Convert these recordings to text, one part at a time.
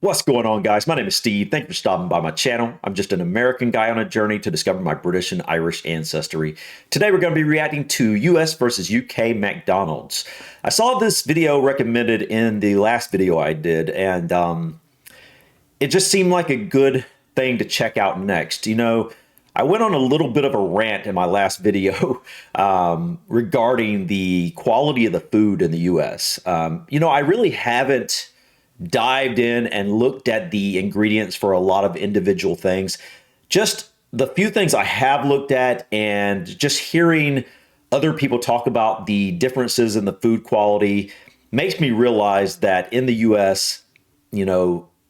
What's going on, guys? My name is Steve. Thank you for stopping by my channel. I'm just an American guy on a journey to discover my British and Irish ancestry. Today, we're going to be reacting to US versus UK McDonald's. I saw this video recommended in the last video I did, and it just seemed like a good thing to check out next. You know, I went on a little bit of a rant in my last video regarding the quality of the food in the US. I really haven't dived in and looked at the ingredients for a lot of individual things. Just the few things I have looked at and just hearing other people talk about the differences in the food quality makes me realize that in the US,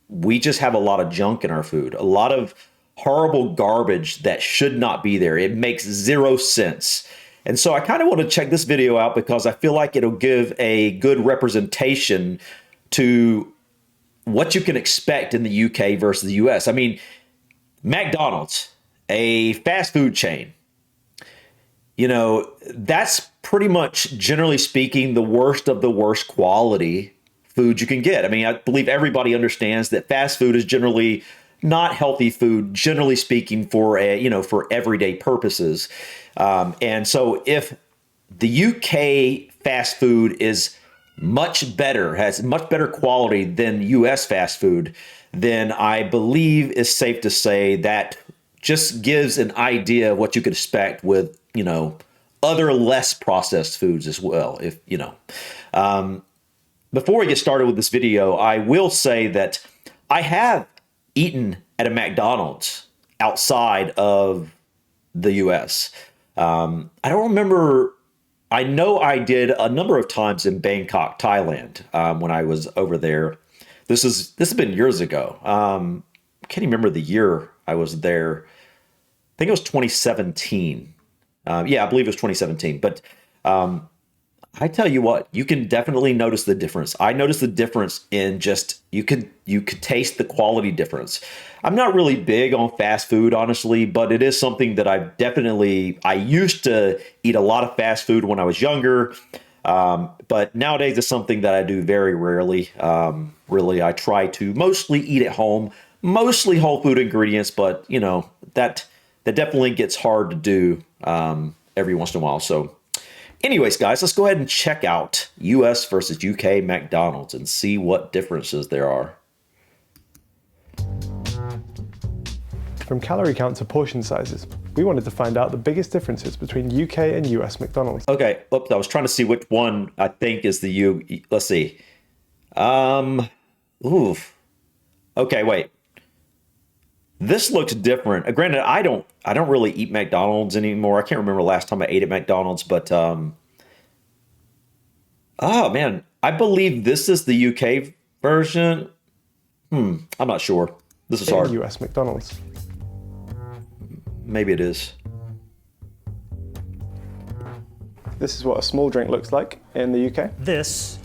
we just have a lot of junk in our food, a lot of horrible garbage that should not be there. It makes zero sense. And so I kind of want to check this video out because I feel like it'll give a good representation to what you can expect in the UK versus the US. I mean, McDonald's, a fast food chain, that's pretty much, generally speaking, the worst of the worst quality food you can get. I mean, I believe everybody understands that fast food is generally not healthy food, generally speaking, for for everyday purposes. And so if the UK fast food is much better, has much better quality than US fast food, then I believe it's safe to say that just gives an idea of what you could expect with, other less processed foods as well. Before we get started with this video, I will say that I have eaten at a McDonald's outside of the US. I don't remember. I know I did a number of times in Bangkok, Thailand, when I was over there. This has been years ago. I can't even remember the year I was there. I think it was 2017. Yeah, I believe it was 2017. But I tell you what, you can definitely notice the difference. I noticed the difference in just you could taste the quality difference. I'm not really big on fast food, honestly, but it is something that I used to eat a lot of fast food when I was younger. But nowadays it's something that I do very rarely. Really, I try to mostly eat at home, mostly whole food ingredients, but that definitely gets hard to do every once in a while. So anyways, guys, let's go ahead and check out US versus UK McDonald's and see what differences there are. From calorie count to portion sizes, we wanted to find out the biggest differences between UK and US McDonald's. Okay, oops, I was trying to see which one I think is the U. Let's see. Oof. Okay, wait. This looks different. Granted, I don't really eat McDonald's anymore. I can't remember the last time I ate at McDonald's, but oh man, I believe this is the UK version. I'm not sure. This is hard. US McDonald's. Maybe it is. This is what a small drink looks like in the UK. This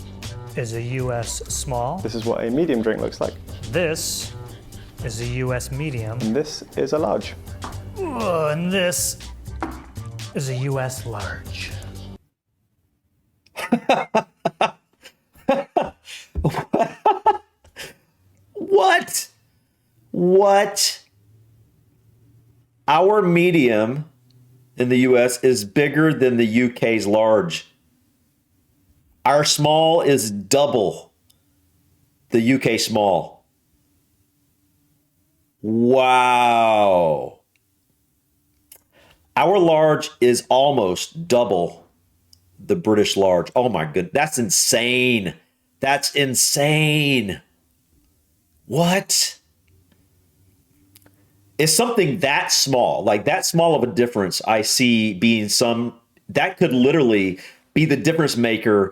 is a US small. This is what a medium drink looks like. This is a US medium. And this is a large. And this is a US large. What? What? Our medium in the US is bigger than the UK's large. Our small is double the UK small. Wow. Our large is almost double the British large. Oh my goodness. That's insane. That's insane. What? Is something that small, like that small of a difference, I see being that could literally be the difference maker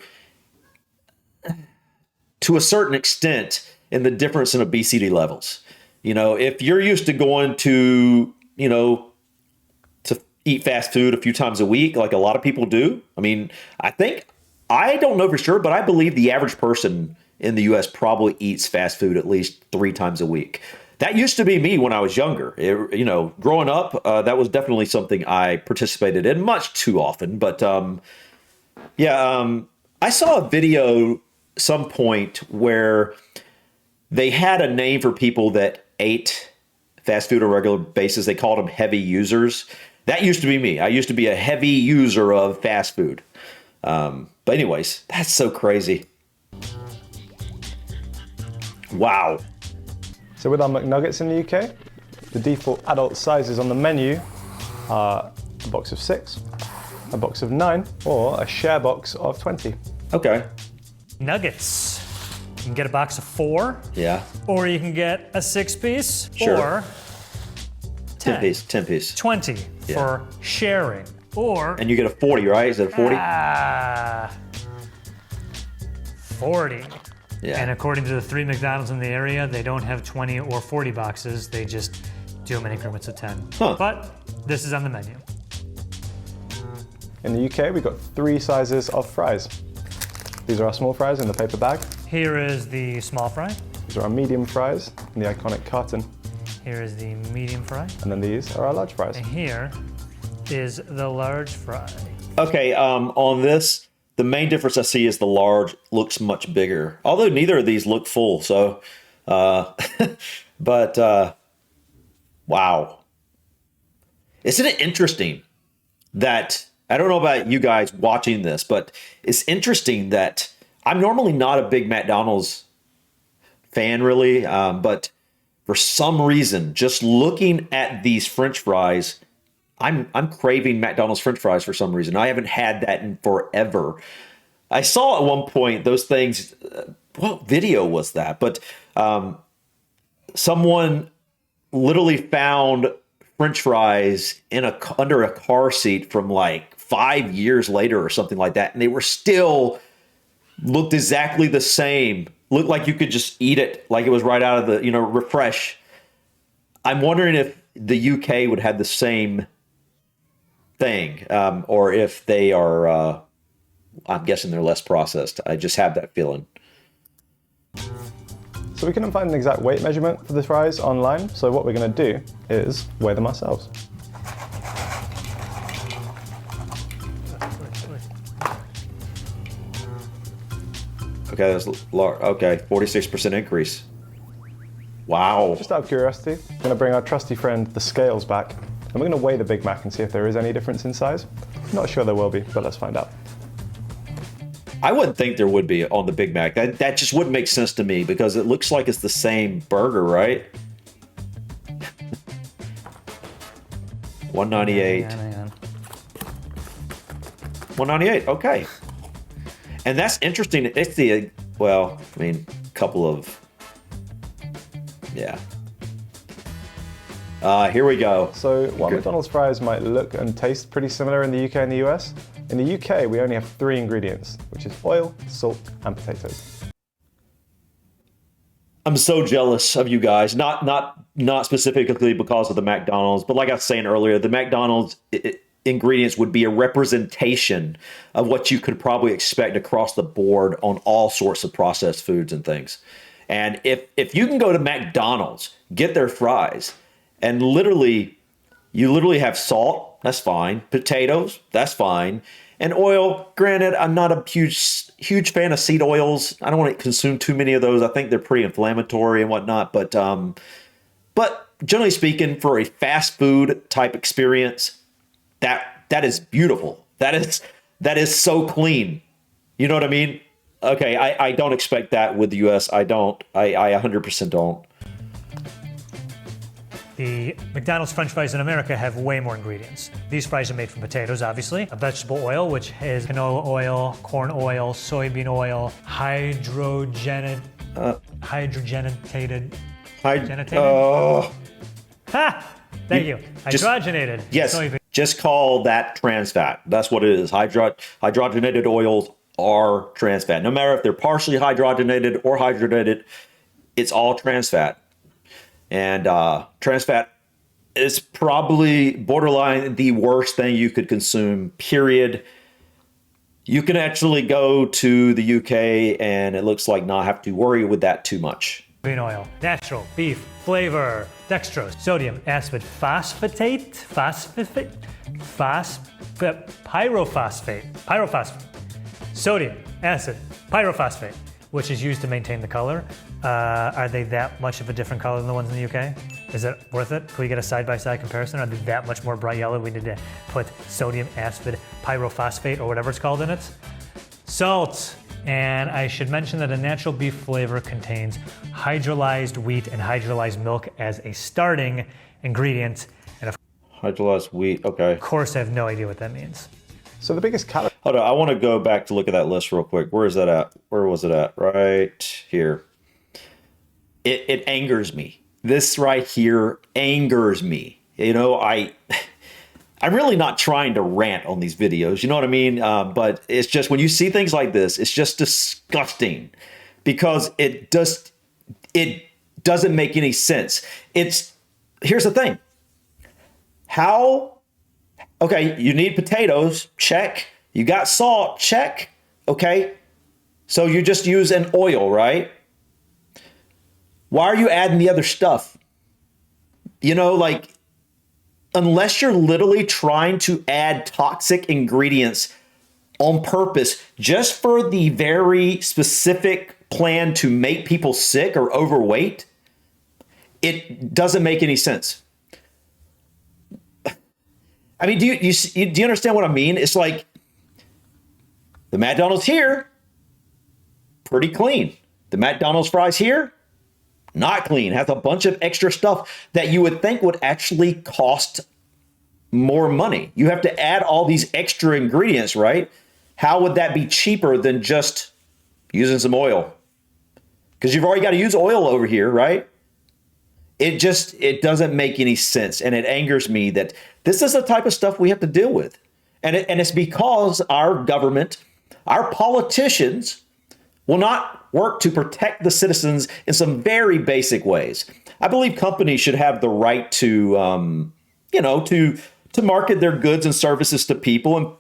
to a certain extent in the difference in obesity levels. If you're used to going to eat fast food a few times a week, like a lot of people do. I mean, I don't know for sure, but I believe the average person in the US probably eats fast food at least 3 times a week. That used to be me when I was younger. Growing up, that was definitely something I participated in much too often. But I saw a video some point where they had a name for people that ate fast food on a regular basis. They called them heavy users. That used to be me. I used to be a heavy user of fast food. But anyways, that's so crazy. Wow. So with our McNuggets in the UK, the default adult sizes on the menu are a box of 6, a box of 9, or a share box of 20. Okay. Nuggets. You can get a box of 4. Yeah. Or you can get a 6-piece. Sure. Or 10. 10 piece. 20 Yeah. for sharing. Or And you get a 40, right? Is it a 40? 40. Yeah. And according to the 3 McDonald's in the area, they don't have 20 or 40 boxes. They just do them in increments of 10. Huh. But this is on the menu. In the UK, we've got 3 sizes of fries. These are our small fries in the paper bag. Here is the small fry. These are our medium fries in the iconic carton. Here is the medium fry. And then these are our large fries. And here is the large fry. Okay, on this, the main difference I see is the large looks much bigger. Although neither of these look full, so, but, wow. Isn't it interesting that, I don't know about you guys watching this, but it's interesting that I'm normally not a big McDonald's fan really, but for some reason, just looking at these French fries, I'm craving McDonald's French fries for some reason. I haven't had that in forever. I saw at one point those things. What video was that? But someone literally found French fries in under a car seat from like 5 years later or something like that, and they were still looked exactly the same. Looked like you could just eat it, like it was right out of the refresh. I'm wondering if the UK would have the same thing, or if they are. I'm guessing they're less processed. I just have that feeling. So we couldn't find an exact weight measurement for the fries online, so what we're going to do is weigh them ourselves. Okay, that's large. Okay, 46% increase. Wow. Just out of curiosity, we're going to bring our trusty friend the scales back, and we're going to weigh the Big Mac and see if there is any difference in size. Not sure there will be, but let's find out. I wouldn't think there would be on the Big Mac. That just wouldn't make sense to me because it looks like it's the same burger, right? 198. 198. Okay. And that's interesting. It's the couple of here we go. So while McDonald's fries might look and taste pretty similar in the UK and the US, in the UK we only have 3 ingredients, which is oil, salt, and potatoes. I'm so jealous of you guys. Not specifically because of the McDonald's, but like I was saying earlier, the McDonald's ingredients would be a representation of what you could probably expect across the board on all sorts of processed foods and things. And if you can go to McDonald's, get their fries, and you literally have salt, that's fine. Potatoes, that's fine. And oil, granted, I'm not a huge fan of seed oils. I don't want to consume too many of those. I think they're pretty inflammatory and whatnot. But generally speaking, for a fast food type experience, that is beautiful. That is so clean. You know what I mean? Okay, I don't expect that with the US. I don't. I 100% don't. The McDonald's French fries in America have way more ingredients. These fries are made from potatoes, obviously, a vegetable oil, which has canola oil, corn oil, soybean oil, hydrogenated. Thank you. Hydrogenated. Yes. Soybean. Just call that trans fat. That's what it is. Hydrogenated oils are trans fat. No matter if they're partially hydrogenated or hydrogenated, it's all trans fat. And trans fat is probably borderline the worst thing you could consume, period. You can actually go to the UK and it looks like not have to worry with that too much. Bean oil, natural, beef, flavor, dextrose, sodium, acid, pyrophosphate, sodium, acid, pyrophosphate, which is used to maintain the color Are they that much of a different color than the ones in the UK? Is it worth it? Can we get a side-by-side comparison? Are they that much more bright yellow? We need to put sodium aspartate pyrophosphate or whatever it's called in it. Salt. And I should mention that a natural beef flavor contains hydrolyzed wheat and hydrolyzed milk as a starting ingredient. And of Hydrolyzed wheat, okay. course, I have no idea what that means. So the biggest calorie Hold on, I want to go back to look at that list real quick. Where is that at? Where was it at? Right here. It angers me. This right here angers me. You know, I'm really not trying to rant on these videos. You know what I mean? But it's just when you see things like this, it's just disgusting because it doesn't make any sense. Here's the thing. Okay, you need potatoes, check. You got salt, check. Okay. So you just use an oil, right? Why are you adding the other stuff? You know, like, unless you're literally trying to add toxic ingredients on purpose just for the very specific plan to make people sick or overweight, it doesn't make any sense. I mean, do you understand what I mean? It's like the McDonald's here, pretty clean. The McDonald's fries here, not clean. Has a bunch of extra stuff that you would think would actually cost more money. You have to add all these extra ingredients, right? How would that be cheaper than just using some oil? Because you've already got to use oil over here, right? It doesn't make any sense. And it angers me that this is the type of stuff we have to deal with. And it's because our government, our politicians will not work to protect the citizens in some very basic ways. I believe companies should have the right to, to market their goods and services to people. And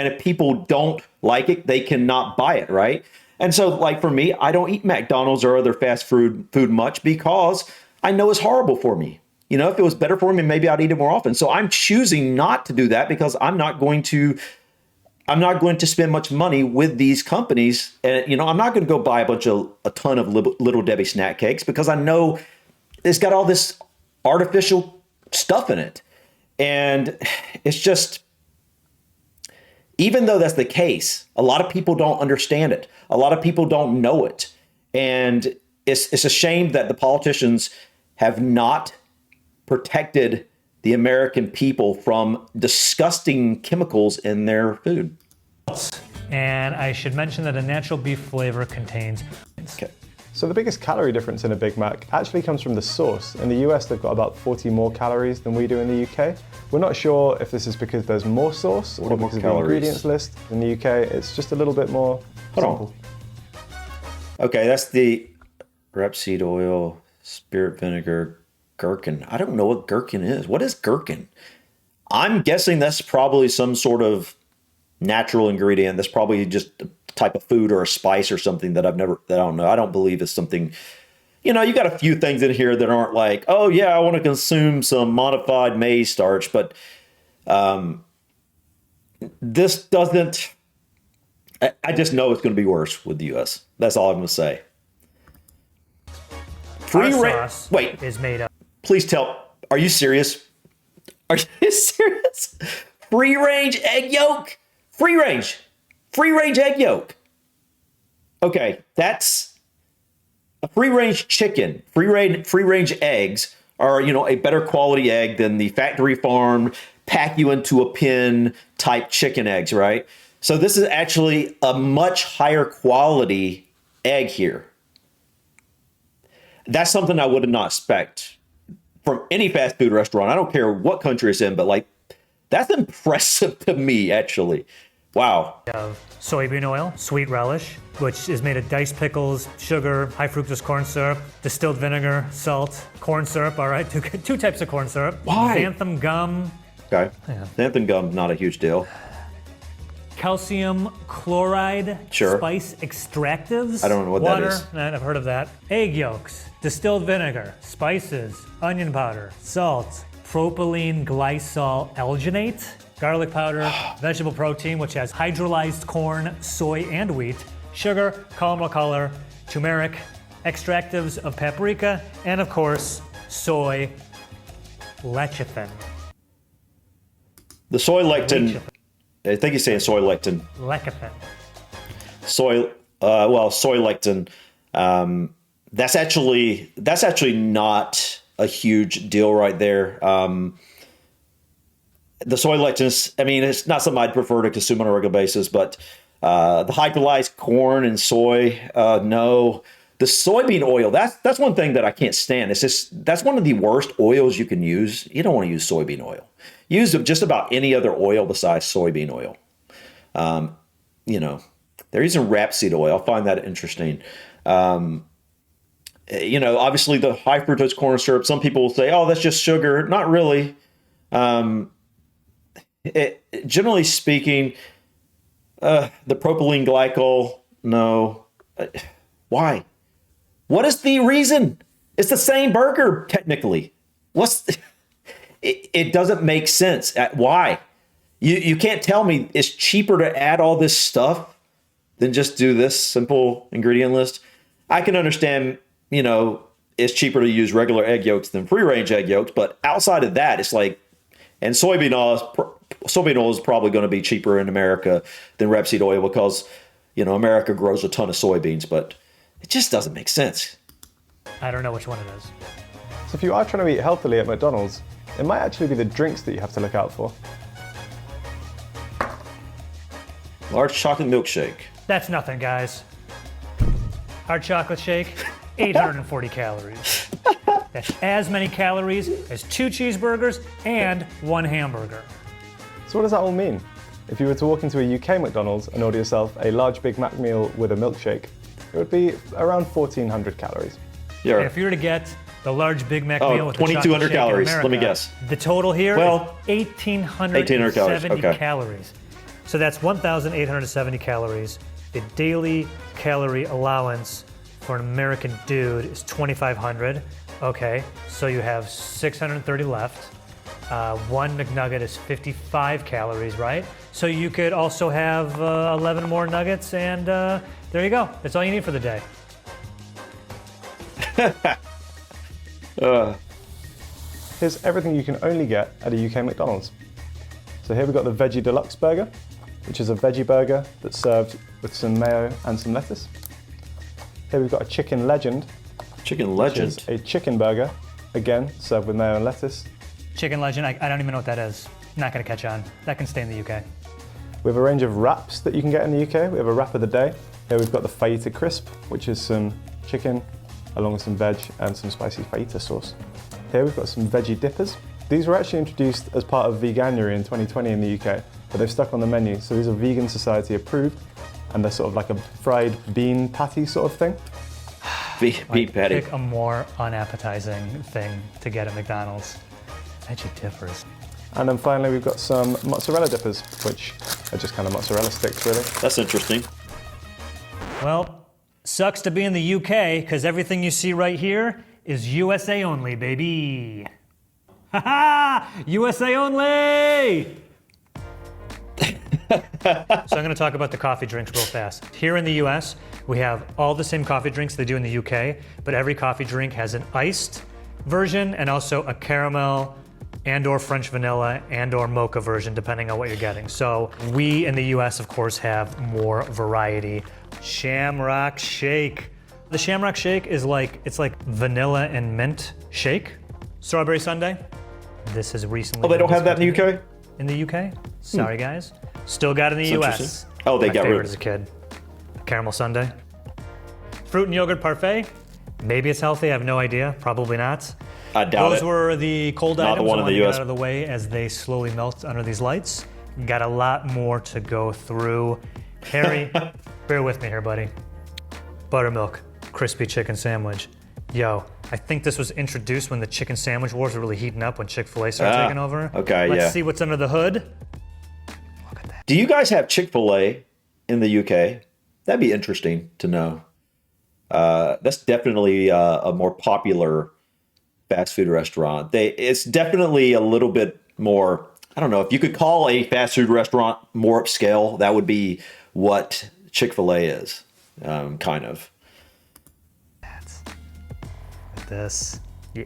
if people don't like it, they cannot buy it, right? And so, like for me, I don't eat McDonald's or other fast food much because I know it's horrible for me. You know, if it was better for me, maybe I'd eat it more often. So I'm choosing not to do that because I'm not going to spend much money with these companies. And, I'm not going to go buy a ton of Little Debbie snack cakes because I know it's got all this artificial stuff in it. And it's just, even though that's the case, a lot of people don't understand it. A lot of people don't know it. And it's a shame that the politicians have not protected the American people from disgusting chemicals in their food. And I should mention that a natural beef flavor contains... Okay. So the biggest calorie difference in a Big Mac actually comes from the sauce. In the US, they've got about 40 more calories than we do in the UK. We're not sure if this is because there's more sauce or because of the ingredients list. In the UK, it's just a little bit more simple. Okay, that's the rapeseed oil, spirit vinegar, gherkin. I don't know what gherkin is. What is gherkin? I'm guessing that's probably some sort of natural ingredient. That's probably just a type of food or a spice or something that I don't know. I don't believe it's something, you got a few things in here that aren't like, oh yeah, I want to consume some modified maize starch, but this doesn't, I just know it's going to be worse with the US. That's all I'm going to say. sauce Wait, is made up. Please tell, are you serious? Are you serious? Free range egg yolk? Free range egg yolk. Okay, that's a free range chicken. Free range eggs are, a better quality egg than the factory farm, pack you into a pen type chicken eggs, right? So this is actually a much higher quality egg here. That's something I would not expect from any fast food restaurant. I don't care what country it's in, but that's impressive to me, actually. Wow. Of soybean oil, sweet relish, which is made of diced pickles, sugar, high fructose corn syrup, distilled vinegar, salt, corn syrup, all right, two types of corn syrup. Why? Xanthan gum. Okay. Yeah. Xanthan gum, not a huge deal. Calcium chloride, sure. Spice extractives. I don't know what water, that is. I've heard of that. Egg yolks, distilled vinegar, spices, onion powder, salt, propylene glycol alginate, garlic powder, vegetable protein, which has hydrolyzed corn, soy, and wheat, sugar, caramel color, turmeric, extractives of paprika, and of course, soy lecithin. The soy lectin, I think he's saying soy lectin. Lecithin. Soy lectin. That's actually not a huge deal right there. The soy lectins, I mean, it's not something I'd prefer to consume on a regular basis, but the hydrolyzed corn and soy, no. The soybean oil, that's one thing that I can't stand. It's just, that's one of the worst oils you can use. You don't want to use soybean oil. Use just about any other oil besides soybean oil. They're using rapeseed oil. I find that interesting. Obviously the high fructose corn syrup, some people will say, oh, that's just sugar. Not really. Generally speaking, the propylene glycol, no. Why? What is the reason? It's the same burger, technically. It doesn't make sense. Why? You can't tell me it's cheaper to add all this stuff than just do this simple ingredient list. I can understand, it's cheaper to use regular egg yolks than free-range egg yolks, but outside of that, it's like, and soybean oil is probably going to be cheaper in America than rapeseed oil because, America grows a ton of soybeans, but it just doesn't make sense. I don't know which one it is. So if you are trying to eat healthily at McDonald's, it might actually be the drinks that you have to look out for. Large chocolate milkshake. That's nothing, guys. Our chocolate shake, 840 calories. That's as many calories as 2 cheeseburgers and 1 hamburger. So what does that all mean? If you were to walk into a UK McDonald's and order yourself a large Big Mac meal with a milkshake, it would be around 1,400 calories. Yeah. If you were to get the large Big Mac meal with the 2,200 chocolate shake calories. in America, Let me guess. The total here is 1,870 Okay. calories. So that's 1,870 calories. The daily calorie allowance for an American dude is 2,500. Okay, so you have 630 left. One McNugget is 55 calories, right? So you could also have 11 more nuggets, and there you go. That's all you need for the day. Here's everything you can only get at a UK McDonald's. So here we've got the Veggie Deluxe Burger, which is a veggie burger that's served with some mayo and some lettuce. Here we've got a Chicken Legend. Chicken Legend? Which is a chicken burger, again, served with mayo and lettuce. Chicken Legend, I don't even know what that is. Not gonna catch on. That can stay in the UK. We have a range of wraps that you can get in the UK. We have a wrap of the day. Here we've got the fajita crisp, which is some chicken, along with some veg and some spicy fajita sauce. Here we've got some veggie dippers. These were actually introduced as part of Veganuary in 2020 in the UK, but they've stuck on the menu. So these are Vegan Society approved, and they're sort of like a fried bean patty sort of thing. Bean patty. Pick a more unappetizing thing to get at McDonald's. Veggie dippers. And then finally we've got some mozzarella dippers, which are just kind of mozzarella sticks really. That's interesting. Well, sucks to be in the UK, because everything you see right here is USA only, baby. Ha ha! USA only! So I'm going to talk about the coffee drinks real fast. Here in the US, we have all the same coffee drinks they do in the UK, but every coffee drink has an iced version and also a caramel and or French vanilla and or mocha version, depending on what you're getting. So we in the US, of course, have more variety. Shamrock Shake. The Shamrock Shake is it's like vanilla and mint shake. Strawberry sundae. This has recently Oh, they don't have that in the UK? In the UK? Sorry, guys. Still got it in the That's US. Oh, they My got favorite rid as a kid. Caramel sundae. Fruit and yogurt parfait. Maybe it's healthy. I have no idea. Probably not. I doubt Those it. were the cold Not the items. one I in want the to get US. out of the way as they slowly melt under these lights. Got a lot more to go through. Harry, bear with me here, buddy. Buttermilk, crispy chicken sandwich. Yo, I think this was introduced when the chicken sandwich wars were really heating up when Chick-fil-A started taking over. Okay, Let's yeah. see what's under the hood. Do you guys have Chick-fil-A in the UK? That'd be interesting to know. That's definitely a more popular fast food restaurant. It's definitely a little bit more, I don't know, if you could call a fast food restaurant more upscale, that would be what Chick-fil-A is, kind of. this. Yeah.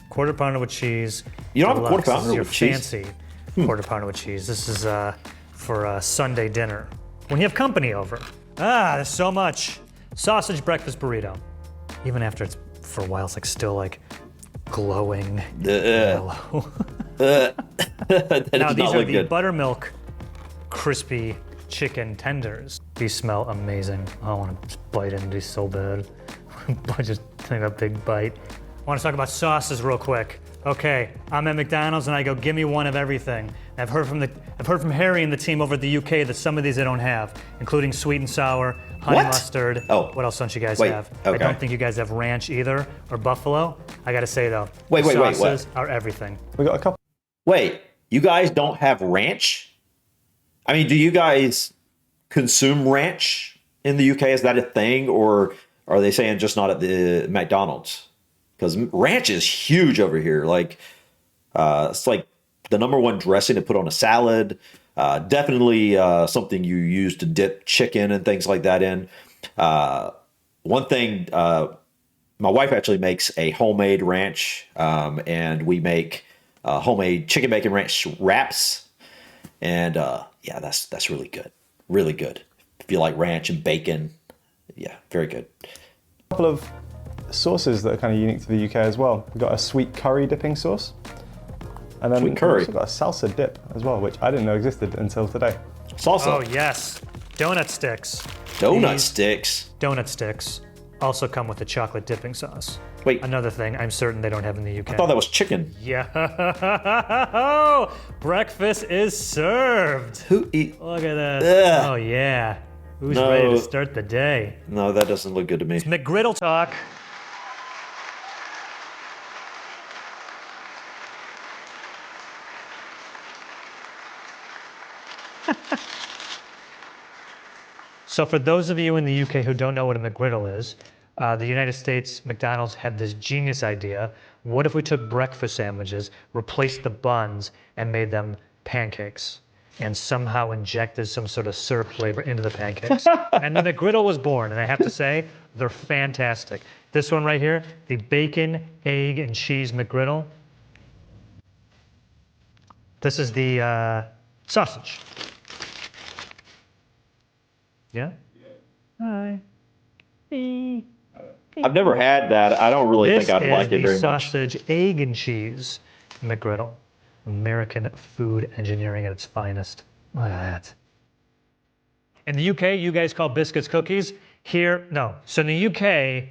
Quarter pounder with cheese. You don't have a quarter Deluxe. pounder This is with your cheese? fancy quarter pounder with cheese. This is for Sunday dinner. When you have company over. There's so much. Sausage breakfast burrito. Even after it's, for a while, it's like still like glowing yellow. Now these are the good. buttermilk crispy chicken tenders. These smell amazing. I want to bite into these so bad. Just take a big bite. I want to talk about sauces real quick. Okay, I'm at McDonald's and I go, give me one of everything. I've heard from Harry and the team over at the UK that some of these I don't have, including sweet and sour, honey What? mustard. Oh. What else don't you guys Wait, have? okay. I don't think you guys have ranch either, or buffalo. I gotta say though, Wait, the what? sauces are everything. We got a couple. Wait, you guys don't have ranch? I mean, do you guys consume ranch in the UK? Is that a thing, or are they saying just not at the McDonald's? Because ranch is huge over here. Like, it's like the #1 dressing to put on a salad. Definitely something you use to dip chicken and things like that in. One thing, my wife actually makes a homemade ranch, and we make homemade chicken bacon ranch wraps. And yeah, that's really good. Really good. If you like ranch and bacon, yeah, very good. A couple of sauces that are kind of unique to the UK as well. We've got a sweet curry dipping sauce. And then Sweet curry. we've also got a salsa dip as well, which I didn't know existed until today. Salsa. Oh yes, donut sticks. Donut These sticks. Donut sticks also come with a chocolate dipping sauce. Wait, Another thing I'm certain they don't have in the UK. I thought that was chicken. Yeah, breakfast is served. Who eat? Look at that. Ugh. Oh yeah. Who's No. ready to start the day? No, that doesn't look good to me. McGriddle talk. So for those of you in the UK who don't know what a McGriddle is, the United States McDonald's had this genius idea. What if we took breakfast sandwiches, replaced the buns, and made them pancakes? And somehow injected some sort of syrup flavor into the pancakes. And the McGriddle was born, and I have to say, they're fantastic. This one right here, the bacon, egg, and cheese McGriddle. This is the sausage. Yeah? Hi. Hey. I've never had that. I don't really This think I'd like is it the very much. sausage, egg, and cheese McGriddle. American food engineering at its finest. Look at that. In the UK, you guys call biscuits cookies. Here, no. So in the UK,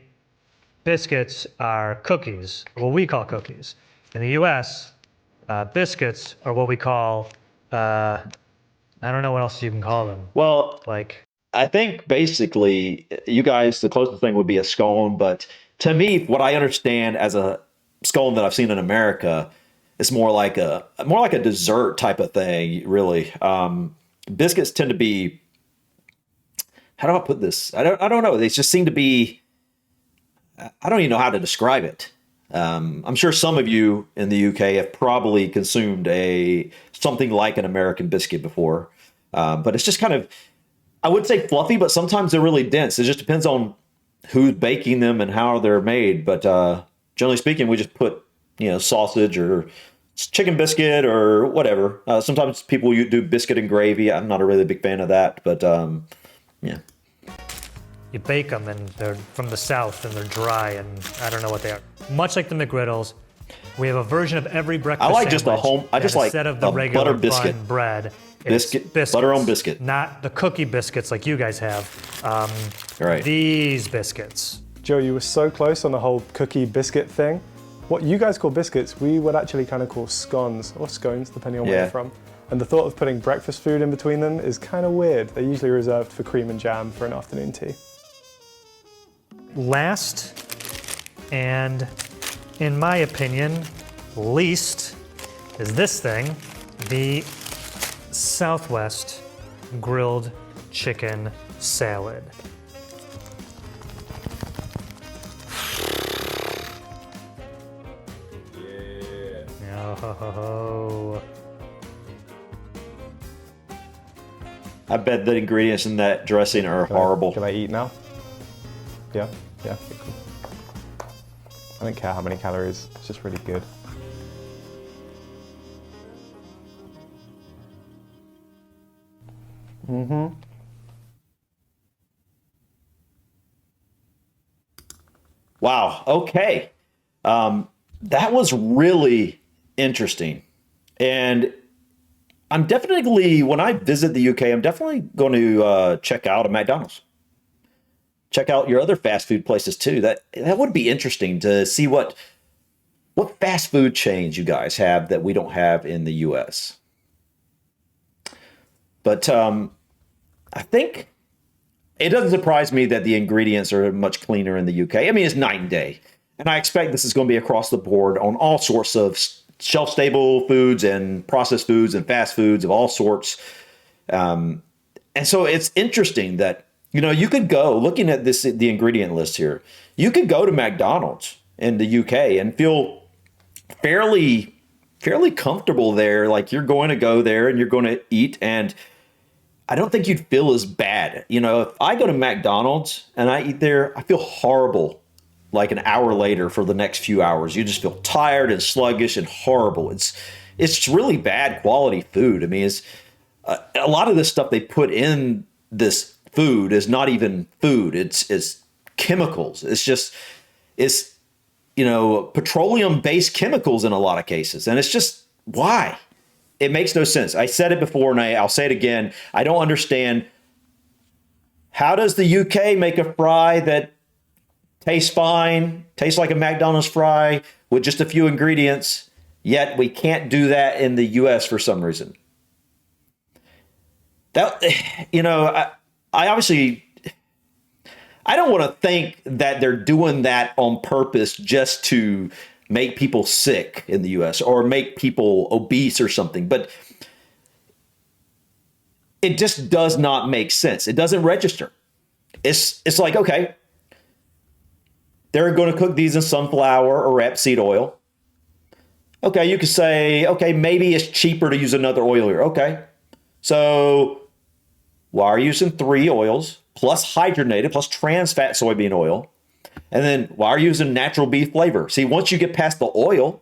biscuits are cookies, what we call cookies. In the US, biscuits are what we call, I don't know what else you can call them. Well, Like, I think basically you guys, the closest thing would be a scone. But to me, what I understand as a scone that I've seen in America, it's more like a dessert type of thing, really. Biscuits tend to be, how do I put this? I don't know. They just seem to be, I don't even know how to describe it. I'm sure some of you in the UK have probably consumed something like an American biscuit before. But it's just kind of, I would say fluffy, but sometimes they're really dense. It just depends on who's baking them and how they're made. But generally speaking, we just put, sausage or chicken biscuit or whatever. Sometimes people do biscuit and gravy. I'm not a really big fan of that, but yeah. you bake them and they're from the South and they're dry and I don't know what they are. Much like the McGriddles, we have a version of every breakfast I like just a sandwich home. I just that like instead of the a regular butter biscuit. bun bread, it's Biscuit, biscuits, butter on biscuit. not the cookie biscuits like you guys have. Right. These biscuits. Joe, you were so close on the whole cookie biscuit thing. What you guys call biscuits, we would actually kind of call scones, or scones, depending on where Yeah. you're from. And the thought of putting breakfast food in between them is kind of weird. They're usually reserved for cream and jam for an afternoon tea. Last, and in my opinion, least, is this thing, the Southwest grilled chicken salad. Yeah. Oh. I bet the ingredients in that dressing are horrible. Can I eat now? Yeah, cool. I don't care how many calories, it's just really good. Wow. Okay. That was really interesting. And I'm definitely, when I visit the UK, I'm definitely going to check out a McDonald's. Check out your other fast food places too. That would be interesting to see what fast food chains you guys have that we don't have in the US. But I think it doesn't surprise me that the ingredients are much cleaner in the UK. I mean, it's night and day. And I expect this is going to be across the board on all sorts of shelf-stable foods and processed foods and fast foods of all sorts. And so it's interesting that, you know, you could go, looking at the ingredient list here, you could go to McDonald's in the UK and feel fairly comfortable there. Like you're going to go there and you're going to eat, and I don't think you'd feel as bad. You know, if I go to McDonald's and I eat there, I feel horrible like an hour later for the next few hours. You just feel tired and sluggish and horrible. It's really bad quality food. I mean, it's a lot of this stuff they put in this food is not even food. It's chemicals. It's you know, petroleum-based chemicals in a lot of cases. And it's just, why? It makes no sense. I said it before and I'll say it again. I don't understand, how does the UK make a fry that tastes fine, tastes like a McDonald's fry with just a few ingredients, yet we can't do that in the US for some reason? That, you know, I obviously, I don't want to think that they're doing that on purpose just to make people sick in the US or make people obese or something, but it just does not make sense. It doesn't register. It's like, okay, they're going to cook these in sunflower or rapeseed oil. Okay, you could say, okay, maybe it's cheaper to use another oil here. Okay, so why are you using 3 oils plus hydrogenated plus trans fat soybean oil? And then why are you using natural beef flavor? See, once you get past the oil,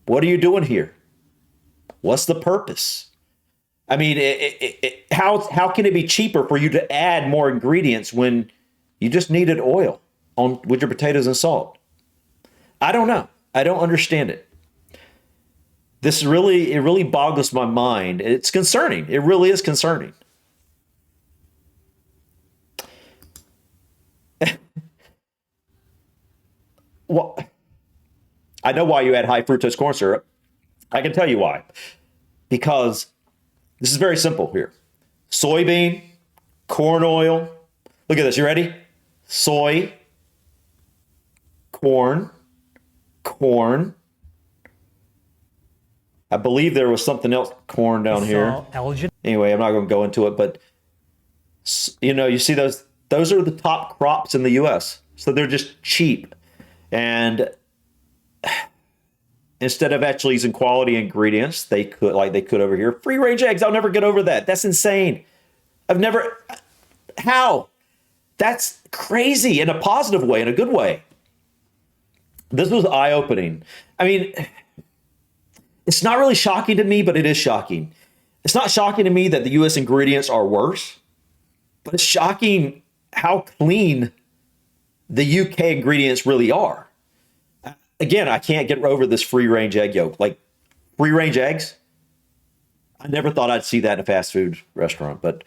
what are you doing here? What's the purpose? I mean, how can it be cheaper for you to add more ingredients when you just needed oil with your potatoes and salt? I don't know. I don't understand it. It really boggles my mind. It's concerning. It really is concerning. Well, I know why you add high fructose corn syrup. I can tell you why. Because this is very simple here. Soybean, corn oil. Look at this. You ready? Soy, corn. I believe there was something else, corn down here. Anyway, I'm not going to go into it, but you know, you see those are the top crops in the US. So they're just cheap. And instead of actually using quality ingredients, they could over here. Free range eggs. I'll never get over that. That's insane. How? That's crazy in a positive way, in a good way. This was eye-opening. I mean, it's not really shocking to me, but it is shocking. It's not shocking to me that the US ingredients are worse, but it's shocking how clean the UK ingredients really are. Again, I can't get over this free-range egg yolk. Like, free-range eggs? I never thought I'd see that in a fast food restaurant. But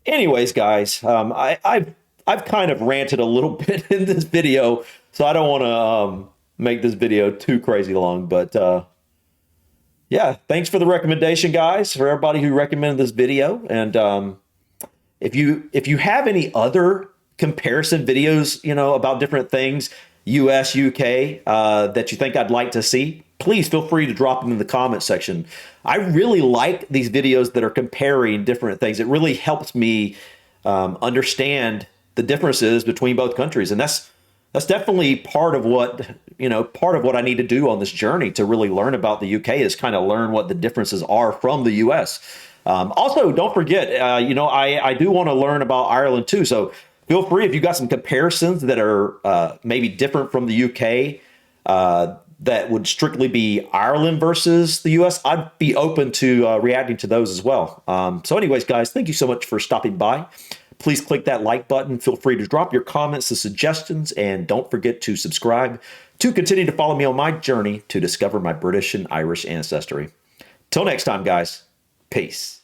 anyways, guys, I've kind of ranted a little bit in this video, so I don't want to make this video too crazy long. But yeah, thanks for the recommendation, guys, for everybody who recommended this video. And if you have any other comparison videos, you know, about different things, US, UK, that you think I'd like to see, please feel free to drop them in the comment section. I really like these videos that are comparing different things. It really helps me understand the differences between both countries. And that's definitely part of what I need to do on this journey to really learn about the UK, is kind of learn what the differences are from the US. Also, don't forget, I do want to learn about Ireland too. So Feel free if you got some comparisons that are maybe different from the UK, that would strictly be Ireland versus the US. I'd be open to reacting to those as well. So anyways, guys, thank you so much for stopping by. Please click that like button. Feel free to drop your comments and suggestions, and don't forget to subscribe to continue to follow me on my journey to discover my British and Irish ancestry. Till next time, guys. Peace.